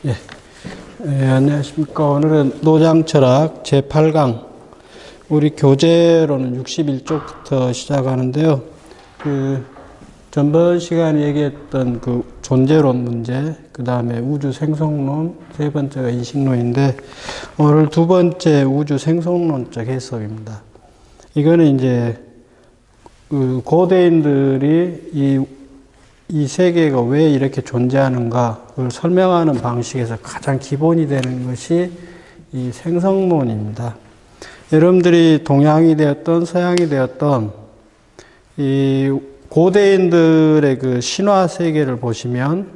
예. 안녕하십니까. 오늘은 노장철학 제8강, 우리 교재로는 61쪽부터 시작하는데요. 전번 시간에 얘기했던 존재론 문제, 그 다음에 우주 생성론, 세 번째가 인식론인데, 오늘 두 번째 우주 생성론적 해석입니다. 이거는 이제, 고대인들이 이 세계가 왜 이렇게 존재하는가, 그걸 설명하는 방식에서 가장 기본이 되는 것이 이 생성론입니다. 여러분들이 동양이 되었던 서양이 되었던 이 고대인들의 그 신화 세계를 보시면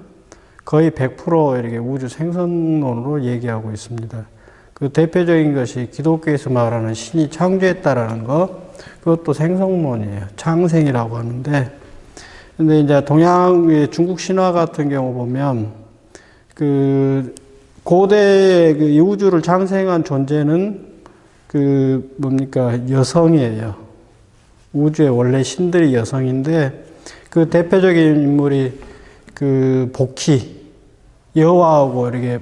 거의 100% 이렇게 우주 생성론으로 얘기하고 있습니다. 그 대표적인 것이 기독교에서 말하는 신이 창조했다라는 것, 그것도 생성론이에요. 창생이라고 하는데, 근데 이제 동양, 중국 신화 같은 경우 보면, 고대 이 우주를 창생한 존재는 여성이에요. 우주의 원래 신들이 여성인데, 그 대표적인 인물이 복희, 여호와하고 이렇게,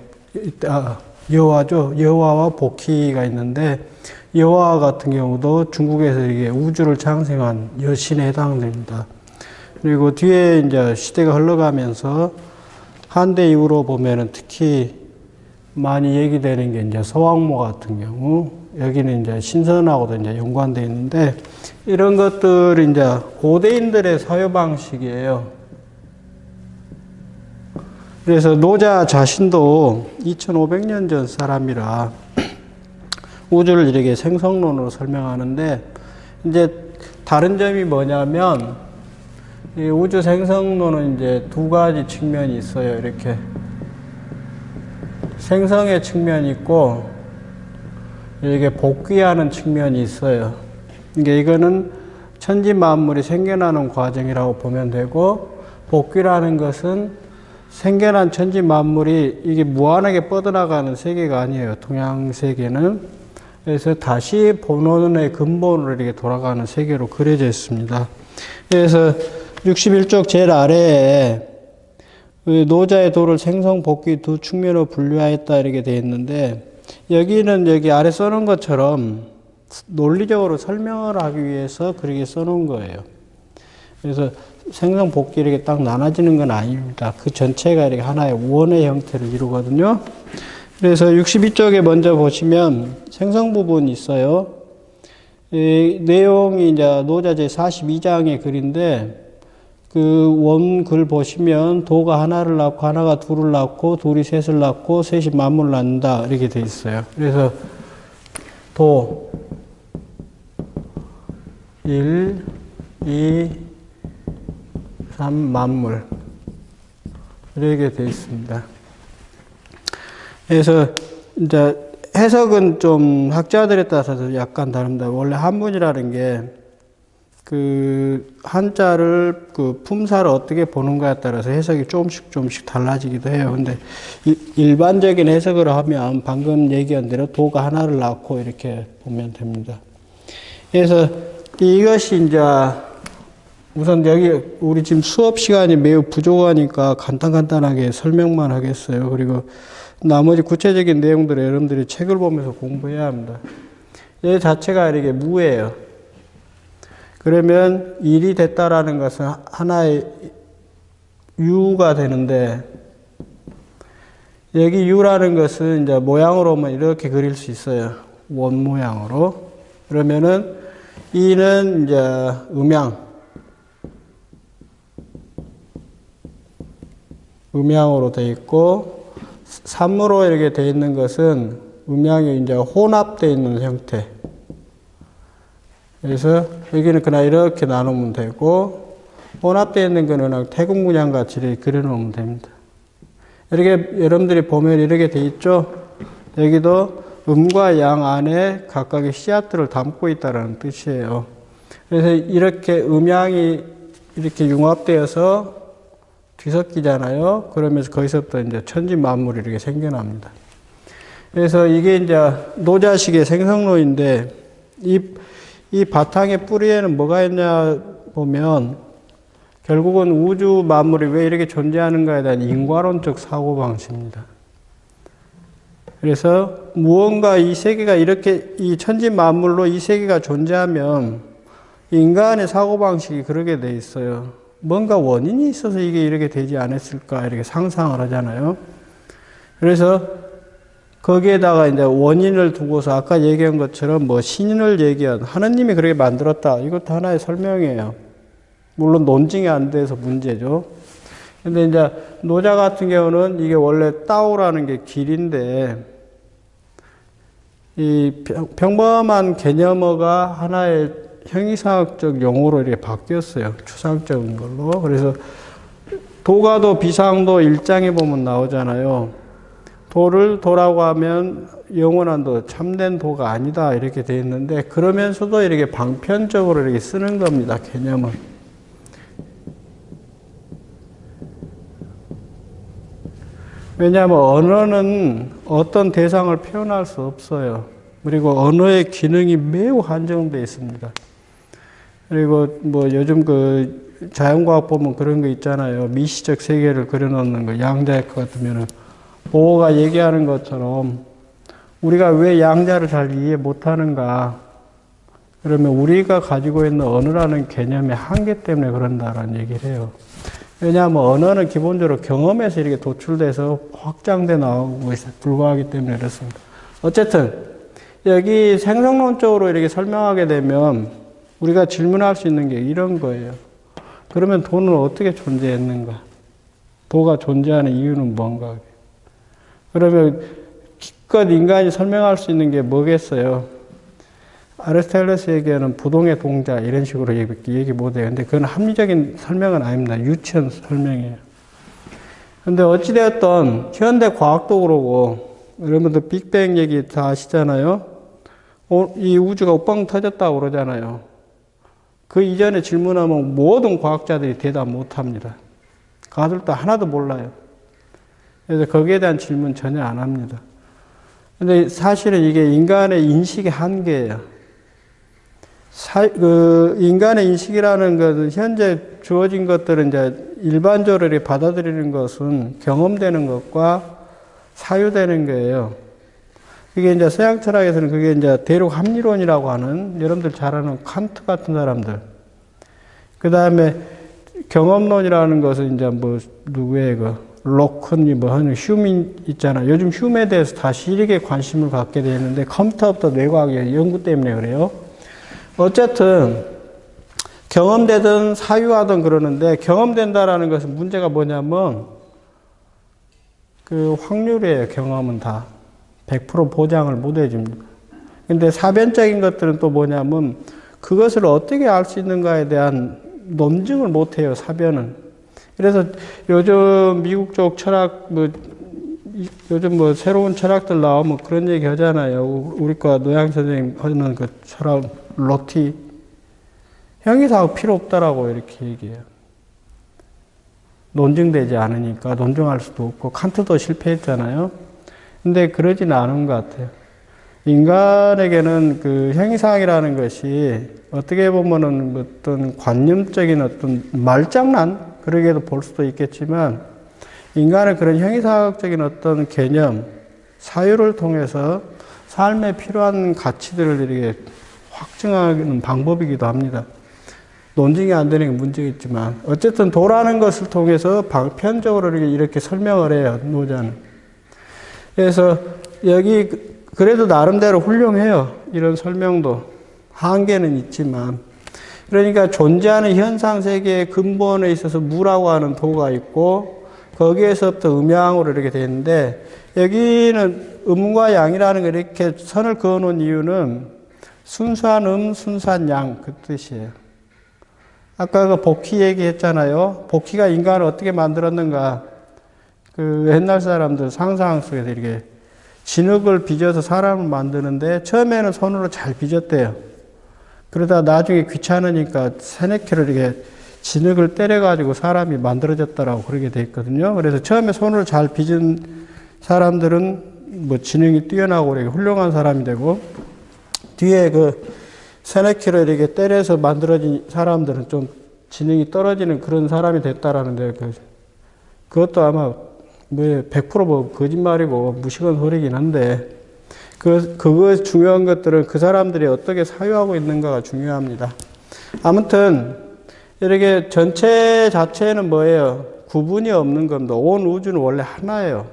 여호와죠. 여호와와 복희가 있는데, 여호와 같은 경우도 중국에서 이게 우주를 창생한 여신에 해당됩니다. 그리고 뒤에 이제 시대가 흘러가면서 한대 이후로 보면은 특히 많이 얘기되는 게 이제 서왕모 같은 경우, 여기는 이제 신선하고도 이제 연관되어 있는데, 이런 것들이 이제 고대인들의 사유방식이에요. 그래서 노자 자신도 2500년 전 사람이라 우주를 이렇게 생성론으로 설명하는데, 이제 다른 점이 뭐냐면, 이 우주 생성론은 이제 두 가지 측면이 있어요. 이렇게 생성의 측면이 있고, 이렇게 복귀하는 측면이 있어요. 그러니까 이거는 천지 만물이 생겨나는 과정이라고 보면 되고, 복귀라는 것은 생겨난 천지 만물이 이게 무한하게 뻗어나가는 세계가 아니에요. 동양 세계는. 그래서 다시 본원의 근본으로 이렇게 돌아가는 세계로 그려져 있습니다. 그래서 61쪽 제일 아래에 노자의 도를 생성, 복귀 두 측면으로 분류하였다 이렇게 되어 있는데, 여기는 여기 아래 써놓은 것처럼 논리적으로 설명을 하기 위해서 그렇게 써놓은 거예요. 그래서 생성, 복귀 이렇게 딱 나눠지는 건 아닙니다. 그 전체가 이렇게 하나의 원의 형태를 이루거든요. 그래서 62쪽에 먼저 보시면 생성 부분이 있어요. 이 내용이 이제 노자 제42장의 글인데, 원글 보시면 도가 하나를 낳고 하나가 둘을 낳고 둘이 셋을 낳고 셋이 만물을 낳는다 이렇게 돼 있어요. 그래서 도 1, 2, 3 만물 이렇게 돼 있습니다. 그래서 이제 해석은 좀 학자들에 따라서 약간 다릅니다. 원래 한문이라는 게 한자를 품사를 어떻게 보는가에 따라서 해석이 조금씩 달라지기도 해요. 근데 일반적인 해석을 하면 방금 얘기한 대로 도가 하나를 낳고 이렇게 보면 됩니다. 그래서 이것이 이제 우선 여기 우리 지금 수업 시간이 매우 부족하니까 간단하게 설명만 하겠어요. 그리고 나머지 구체적인 내용들을 여러분들이 책을 보면서 공부해야 합니다. 얘 자체가 이렇게 무예요. 그러면 일이 됐다라는 것은 하나의 유가 되는데, 여기 유라는 것은 이제 모양으로 보면 이렇게 그릴 수 있어요. 원 모양으로. 그러면은 이는 이제 음양으로 되어 있고, 삼으로 이렇게 되어 있는 것은 음양이 이제 혼합되어 있는 형태. 그래서 여기는 그냥 이렇게 나누면 되고, 혼합되어 있는 거는 그냥 태국문양 같이 이렇게 그려놓으면 됩니다. 이렇게 여러분들이 보면 이렇게 돼 있죠? 여기도 음과 양 안에 각각의 씨앗들을 담고 있다는 뜻이에요. 그래서 이렇게 음양이 이렇게 융합되어서 뒤섞이잖아요. 그러면서 거기서부터 이제 천지 만물이 이렇게 생겨납니다. 그래서 이게 이제 노자식의 생성론인데, 이 바탕의 뿌리에는 뭐가 있냐 보면 결국은 우주 만물이 왜 이렇게 존재하는가에 대한 인과론적 사고방식입니다. 그래서 무언가 이 세계가 이렇게 이 천지 만물로 이 세계가 존재하면 인간의 사고방식이 그러게 돼 있어요. 뭔가 원인이 있어서 이게 이렇게 되지 않았을까 이렇게 상상을 하잖아요. 그래서 거기에다가 이제 원인을 두고서 아까 얘기한 것처럼 뭐 신을 얘기한 하느님이 그렇게 만들었다. 이것도 하나의 설명이에요. 물론 논증이 안 돼서 문제죠. 근데 이제 노자 같은 경우는 이게 원래 따오라는 게 길인데 이 평범한 개념어가 하나의 형이상학적 용어로 이렇게 바뀌었어요. 추상적인 걸로. 그래서 도가도 비상도 1장에 보면 나오잖아요. 도를 도라고 하면 영원한 도, 참된 도가 아니다 이렇게 돼 있는데 그러면서도 이렇게 방편적으로 이렇게 쓰는 겁니다. 개념은. 왜냐하면 언어는 어떤 대상을 표현할 수 없어요. 그리고 언어의 기능이 매우 한정되어 있습니다. 그리고 뭐 요즘 그 자연과학 보면 그런 거 있잖아요. 미시적 세계를 그려놓는 거. 양자의 것 같으면은 보호가 얘기하는 것처럼 우리가 왜 양자를 잘 이해 못하는가. 그러면 우리가 가지고 있는 언어라는 개념의 한계 때문에 그런다라는 얘기를 해요. 왜냐하면 언어는 기본적으로 경험에서 이렇게 도출돼서 확장돼 나오고 불과하기 때문에 그렇습니다. 어쨌든 여기 생성론적으로 이렇게 설명하게 되면 우리가 질문할 수 있는 게 이런 거예요. 그러면 도는 어떻게 존재했는가? 도가 존재하는 이유는 뭔가? 그러면 기껏 인간이 설명할 수 있는 게 뭐겠어요? 아리스토텔레스 얘기하는 부동의 동자 이런 식으로 얘기 못해요. 근데 그건 합리적인 설명은 아닙니다. 유치한 설명이에요. 근데 어찌되었던 현대 과학도 그러고 여러분들 빅뱅 얘기 다 아시잖아요. 이 우주가 뻥 터졌다고 그러잖아요. 그 이전에 질문하면 모든 과학자들이 대답 못합니다. 가들도 하나도 몰라요. 그래서 거기에 대한 질문 전혀 안 합니다. 근데 사실은 이게 인간의 인식의 한계예요. 인간의 인식이라는 것은 현재 주어진 것들은 이제 일반적으로 받아들이는 것은 경험되는 것과 사유되는 거예요. 그게 이제 서양 철학에서는 그게 이제 대륙 합리론이라고 하는 여러분들 잘 아는 칸트 같은 사람들. 그 다음에 경험론이라는 것은 이제 뭐 누구의 로큰이 뭐 하는 휴민 있잖아. 요즘 휴메에 대해서 다시 이렇게 관심을 갖게 되는데 컴퓨터부터 뇌과학의 연구 때문에 그래요. 어쨌든 경험되든 사유하든 그러는데 경험된다라는 것은 문제가 뭐냐면 그 확률이에요. 경험은 다 100% 보장을 못 해줍니다. 근데 사변적인 것들은 또 뭐냐면 그것을 어떻게 알 수 있는가에 대한 논증을 못 해요. 사변은. 그래서 요즘 미국 쪽 철학 요즘 뭐 새로운 철학들 나오면 그런 얘기 하잖아요. 우리과 노양 선생님 하는 그 철학 로티 형이사학 필요 없다라고 이렇게 얘기해요. 논증되지 않으니까 논증할 수도 없고 칸트도 실패했잖아요. 근데 그러지는 않은 것 같아요. 인간에게는 그 형이사학이라는 것이 어떻게 보면은 어떤 관념적인 어떤 말장난 그러게도 볼 수도 있겠지만 인간은 그런 형이사학적인 어떤 개념, 사유를 통해서 삶에 필요한 가치들을 이렇게 확증하는 방법이기도 합니다. 논증이 안 되는 게 문제겠지만 어쨌든 도라는 것을 통해서 방편적으로 이렇게 설명을 해요. 노자는. 그래서 여기 그래도 나름대로 훌륭해요. 이런 설명도. 한계는 있지만. 그러니까 존재하는 현상 세계의 근본에 있어서 무라고 하는 도가 있고 거기에서부터 음양으로 이렇게 되는데 여기는 음과 양이라는 거 이렇게 선을 그어놓은 이유는 순수한 순수한 양 그 뜻이에요. 아까 그 복희 얘기했잖아요. 복희가 인간을 어떻게 만들었는가. 그 옛날 사람들 상상 속에서 이렇게 진흙을 빚어서 사람을 만드는데 처음에는 손으로 잘 빚었대요. 그러다 나중에 귀찮으니까 세네케를 이렇게 진흙을 때려가지고 사람이 만들어졌다라고 그러게 돼 있거든요. 그래서 처음에 손으로 잘 빚은 사람들은 뭐 지능이 뛰어나고 이렇게 훌륭한 사람이 되고 뒤에 그 세네케를 이렇게 때려서 만들어진 사람들은 좀 지능이 떨어지는 그런 사람이 됐다라는데 그것도 아마 뭐 100% 거짓말이고 무식한 소리긴 한데 그거 중요한 것들은 그 사람들이 어떻게 사유하고 있는가가 중요합니다. 아무튼 이렇게 전체 자체는 뭐예요? 구분이 없는 겁니다. 온 우주는 원래 하나예요.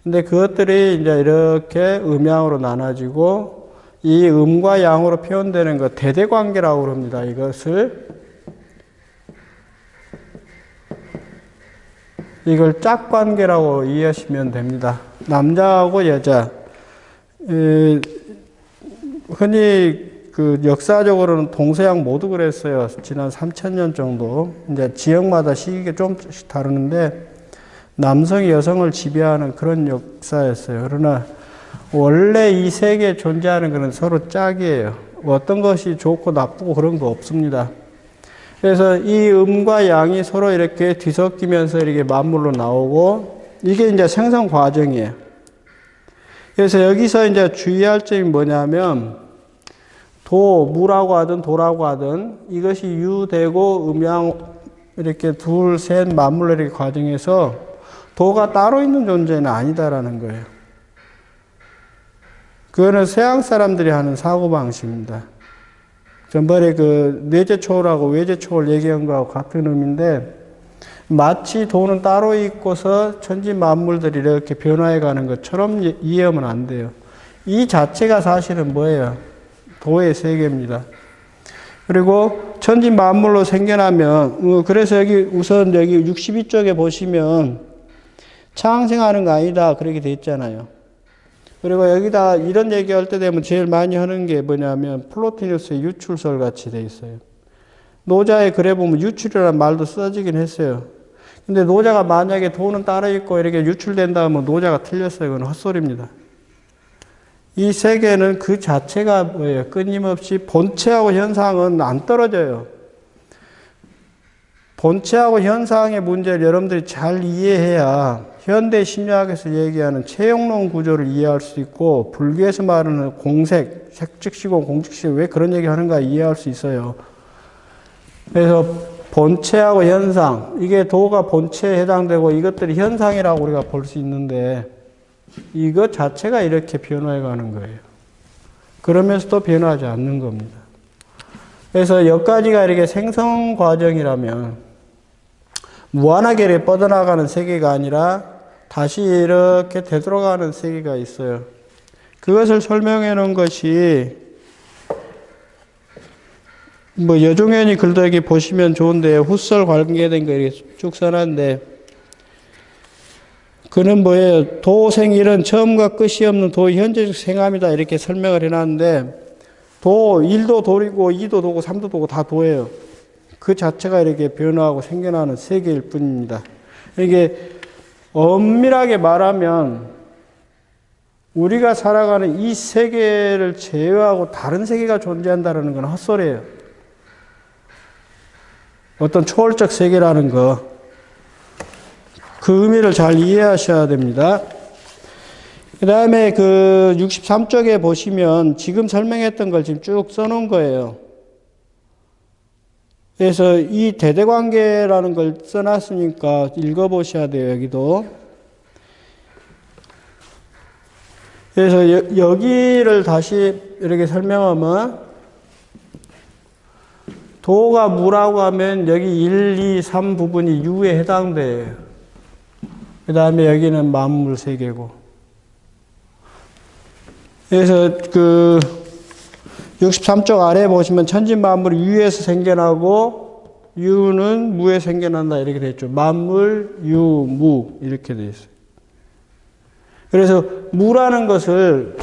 근데 그것들이 이제 이렇게 음양으로 나눠지고 이 음과 양으로 표현되는 것 대대관계라고 합니다. 이걸 짝관계라고 이해하시면 됩니다. 남자하고 여자. 흔히 그 역사적으로는 동서양 모두 그랬어요. 지난 3000년 정도. 이제 지역마다 시기가 좀씩 다르는데 남성이 여성을 지배하는 그런 역사였어요. 그러나 원래 이 세계에 존재하는 것은 서로 짝이에요. 어떤 것이 좋고 나쁘고 그런 거 없습니다. 그래서 이 음과 양이 서로 이렇게 뒤섞이면서 이렇게 만물로 나오고 이게 이제 생성 과정이에요. 그래서 여기서 이제 주의할 점이 뭐냐면 무라고 하든 도라고 하든 이것이 유되고 음양 이렇게 둘, 셋 만물로 이렇게 과정에서 도가 따로 있는 존재는 아니다라는 거예요. 그거는 서양 사람들이 하는 사고방식입니다. 전번에 그 뇌제초월하고 외제초월 얘기한 거하고 같은 의미인데 마치 도는 따로 있고서 천지 만물들이 이렇게 변화해 가는 것처럼 이해하면 안 돼요. 이 자체가 사실은 뭐예요? 도의 세계입니다. 그리고 천지 만물로 생겨나면 그래서 여기 우선 여기 62쪽에 보시면 창생하는 거 아니다 그렇게 돼 있잖아요. 그리고 여기다 이런 얘기할 때 되면 제일 많이 하는 게 뭐냐면 플로티누스의 유출설 같이 돼 있어요. 노자의 글에 보면 유출이라는 말도 써지긴 했어요. 근데 노자가 만약에 도는 따로 있고 이렇게 유출된다 하면 노자가 틀렸어요. 그건 헛소리입니다. 이 세계는 그 자체가 뭐예요? 끊임없이 본체하고 현상은 안 떨어져요. 본체하고 현상의 문제를 여러분들이 잘 이해해야 현대 심리학에서 얘기하는 채용론 구조를 이해할 수 있고 불교에서 말하는 공색, 색즉시공, 공즉시공 왜 그런 얘기 하는가 이해할 수 있어요. 그래서 본체하고 현상, 이게 도가 본체에 해당되고 이것들이 현상이라고 우리가 볼 수 있는데 이것 자체가 이렇게 변화해 가는 거예요. 그러면서도 변화하지 않는 겁니다. 그래서 여기까지가 이렇게 생성 과정이라면 무한하게 뻗어나가는 세계가 아니라 다시 이렇게 되돌아가는 세계가 있어요. 그것을 설명해 놓은 것이 뭐 여종현이 글도 여기 보시면 좋은데 후설 관계된 거 이렇게 쭉 써놨는데 그는 뭐예요? 도생일은 처음과 끝이 없는 도의 현재적 생함이다 이렇게 설명을 해놨는데 도 1도 도이고 2도 도고 3도 도고 다 도예요. 그 자체가 이렇게 변화하고 생겨나는 세계일 뿐입니다. 이게 엄밀하게 말하면 우리가 살아가는 이 세계를 제외하고 다른 세계가 존재한다는 건 헛소리예요. 어떤 초월적 세계라는 거. 그 의미를 잘 이해하셔야 됩니다. 그 다음에 그 63쪽에 보시면 지금 설명했던 걸 지금 쭉 써놓은 거예요. 그래서 이 대대관계라는 걸 써놨으니까 읽어보셔야 돼요, 여기도. 그래서 여기를 다시 이렇게 설명하면 도가 무라고 하면 여기 1, 2, 3 부분이 유에 해당돼요. 그 다음에 여기는 만물 세계고. 그래서 그 63쪽 아래에 보시면 천지 만물이 유에서 생겨나고 유는 무에 생겨난다 이렇게 돼 있죠. 만물, 유, 무 이렇게 돼 있어요. 그래서 무라는 것을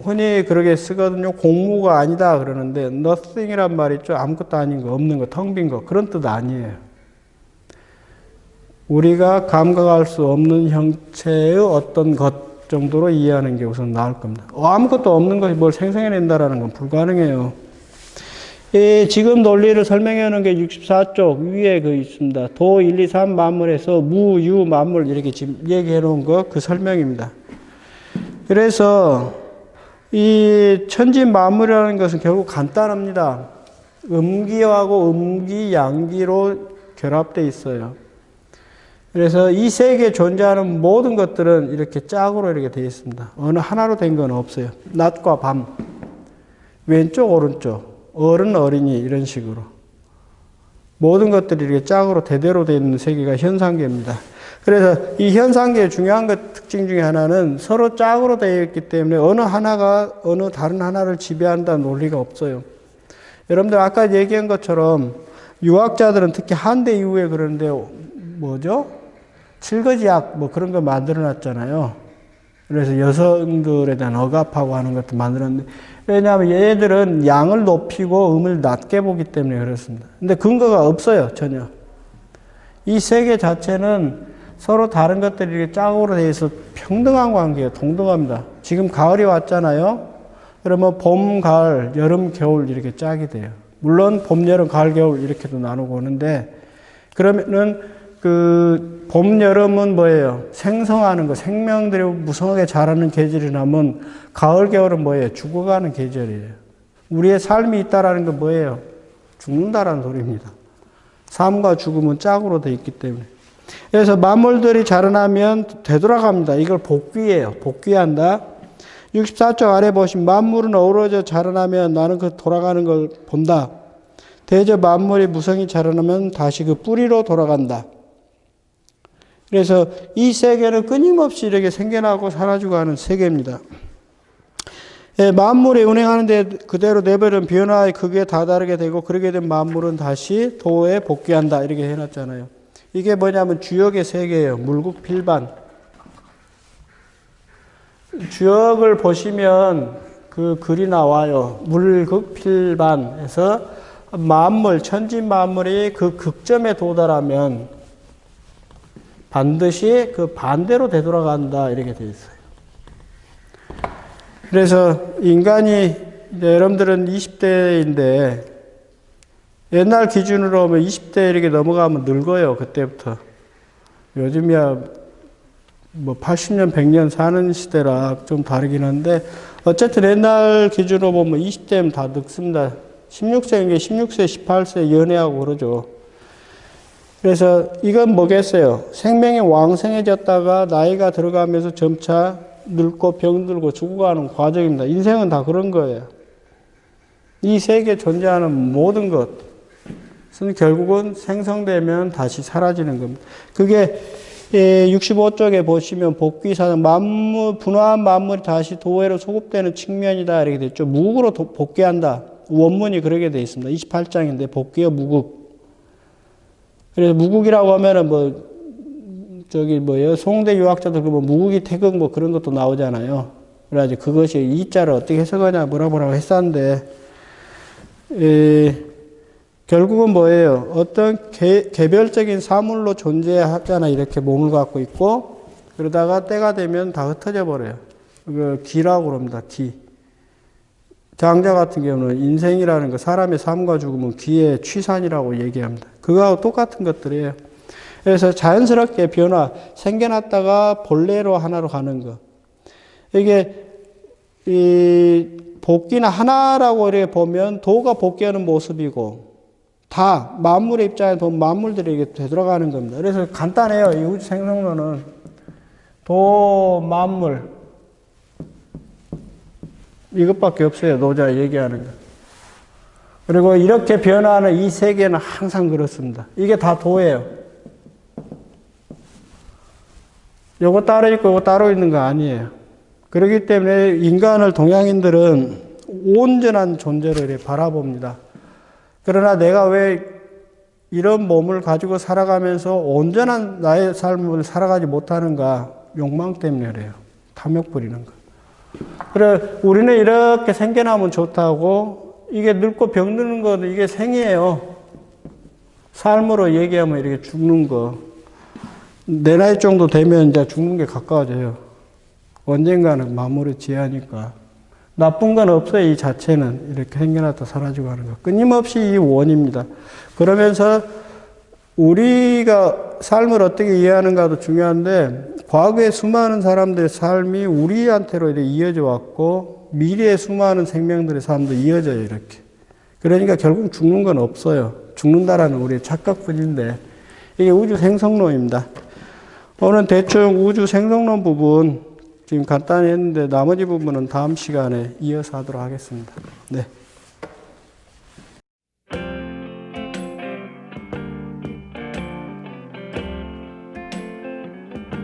흔히 그렇게 쓰거든요. 공무가 아니다 그러는데 nothing이란 말 있죠. 아무것도 아닌 거, 없는 거, 텅 빈 거 그런 뜻 아니에요. 우리가 감각할 수 없는 형체의 어떤 것 정도로 이해하는 게 우선 나을 겁니다. 아무것도 없는 것이 뭘 생성해낸다라는 건 불가능해요. 지금 논리를 설명해 놓은 게 64쪽 위에 그 있습니다. 도 1, 2, 3 만물에서 무, 유, 만물 이렇게 지금 얘기해 놓은 거 그 설명입니다. 그래서 이 천지 만물이라는 것은 결국 간단합니다. 음기하고 음기, 양기로 결합되어 있어요. 그래서 이 세계에 존재하는 모든 것들은 이렇게 짝으로 이렇게 되어 있습니다. 어느 하나로 된 건 없어요. 낮과 밤, 왼쪽, 오른쪽, 어른, 어린이 이런 식으로. 모든 것들이 이렇게 짝으로 대대로 되어 있는 세계가 현상계입니다. 그래서 이 현상계의 중요한 특징 중에 하나는 서로 짝으로 되어 있기 때문에 어느 하나가 어느 다른 하나를 지배한다는 논리가 없어요. 여러분들 아까 얘기한 것처럼 유학자들은 특히 한대 이후에 그러는데 뭐죠? 칠거지약 뭐 그런 거 만들어 놨잖아요. 그래서 여성들에 대한 억압하고 하는 것도 만들었는데 왜냐하면 얘들은 양을 높이고 음을 낮게 보기 때문에 그렇습니다. 근데 근거가 없어요, 전혀. 이 세계 자체는 서로 다른 것들이 이렇게 짝으로 되어 있어 평등한 관계예요. 동등합니다. 지금 가을이 왔잖아요. 그러면 봄, 가을, 여름, 겨울 이렇게 짝이 돼요. 물론 봄, 여름, 가을, 겨울 이렇게도 나누고 오는데 그러면은 그 봄, 여름은 뭐예요? 생성하는 거, 생명들이 무성하게 자라는 계절이라면 가을, 겨울은 뭐예요? 죽어가는 계절이에요. 우리의 삶이 있다라는 건 뭐예요? 죽는다라는 소리입니다. 삶과 죽음은 짝으로 돼 있기 때문에. 그래서 만물들이 자라나면 되돌아갑니다. 이걸 복귀예요. 복귀한다. 64쪽 아래 보시면 만물은 어우러져 자라나면 나는 그 돌아가는 걸 본다. 대저 만물이 무성히 자라나면 다시 그 뿌리로 돌아간다. 그래서 이 세계는 끊임없이 이렇게 생겨나고 사라지고 하는 세계입니다. 예, 만물이 운행하는데 그대로 내버린 변화의 크기에 다다르게 되고 그렇게 된 만물은 다시 도에 복귀한다. 이렇게 해놨잖아요. 이게 뭐냐면 주역의 세계예요. 물극 필반. 주역을 보시면 그 글이 나와요. 물극 필반에서 만물, 천지 만물이 그 극점에 도달하면 반드시 그 반대로 되돌아간다. 이렇게 되어 있어요. 그래서 인간이 이제 여러분들은 20대인데 옛날 기준으로 하면 20대 이렇게 넘어가면 늙어요. 그때부터. 요즘이야 뭐 80년, 100년 사는 시대라 좀 다르긴 한데 어쨌든 옛날 기준으로 보면 20대면 다 늙습니다. 16세인 게 16세, 18세 연애하고 그러죠. 그래서 이건 뭐겠어요? 생명이 왕성해졌다가 나이가 들어가면서 점차 늙고 병들고 죽어가는 과정입니다. 인생은 다 그런 거예요. 이 세계에 존재하는 모든 것은 결국은 생성되면 다시 사라지는 겁니다. 그게 65쪽에 보시면 복귀사는 만물, 분화한 만물이 다시 도회로 소급되는 측면이다. 이렇게 됐죠. 무극으로 복귀한다. 원문이 그렇게 되어 있습니다. 28장인데 복귀와 무극. 그래서 무극이라고 하면은 송대 유학자들 뭐 무극이 태극 뭐 그런 것도 나오잖아요. 그래가지고 그것이 이 자를 어떻게 해석하냐 뭐라고 했었는데, 결국은 뭐예요? 어떤 개별적인 사물로 존재하잖아. 이렇게 몸을 갖고 있고, 그러다가 때가 되면 다 흩어져 버려요. 그 기라고 그럽니다. 기. 장자 같은 경우는 인생이라는 거, 사람의 삶과 죽음은 기의 취산이라고 얘기합니다. 그거하고 똑같은 것들이에요. 그래서 자연스럽게 변화, 생겨났다가 본래로 하나로 가는 거. 이게, 복귀는 하나라고 이렇게 보면 도가 복귀하는 모습이고, 다 만물의 입장에 보면 만물들이 이게 되돌아가는 겁니다. 그래서 간단해요. 이 우주 생성론은. 도, 만물. 이것밖에 없어요. 노자 얘기하는 거. 그리고 이렇게 변화하는 이 세계는 항상 그렇습니다. 이게 다 도예요. 요거 따로 있고 요거 따로 있는 거 아니에요. 그렇기 때문에 인간을 동양인들은 온전한 존재로 이렇게 바라봅니다. 그러나 내가 왜 이런 몸을 가지고 살아가면서 온전한 나의 삶을 살아가지 못하는가? 욕망 때문에 그래요. 탐욕 부리는 거. 그래, 우리는 이렇게 생겨나면 좋다고, 이게 늙고 병드는 것도 이게 생이에요. 삶으로 얘기하면 이렇게 죽는 거. 내 나이 정도 되면 이제 죽는 게 가까워져요. 언젠가는 마무리 지어야하니까. 나쁜 건 없어요, 이 자체는. 이렇게 생겨났다 사라지고 하는 거. 끊임없이 이 원입니다. 그러면서 우리가 삶을 어떻게 이해하는가도 중요한데, 과거에 수많은 사람들의 삶이 우리한테로 이렇게 이어져 왔고, 미래의 수많은 생명들의 삶도 이어져요, 이렇게. 그러니까 결국 죽는 건 없어요. 죽는다라는 우리의 착각뿐인데, 이게 우주 생성론입니다. 오늘 대충 우주 생성론 부분 지금 간단히 했는데 나머지 부분은 다음 시간에 이어서 하도록 하겠습니다. 네.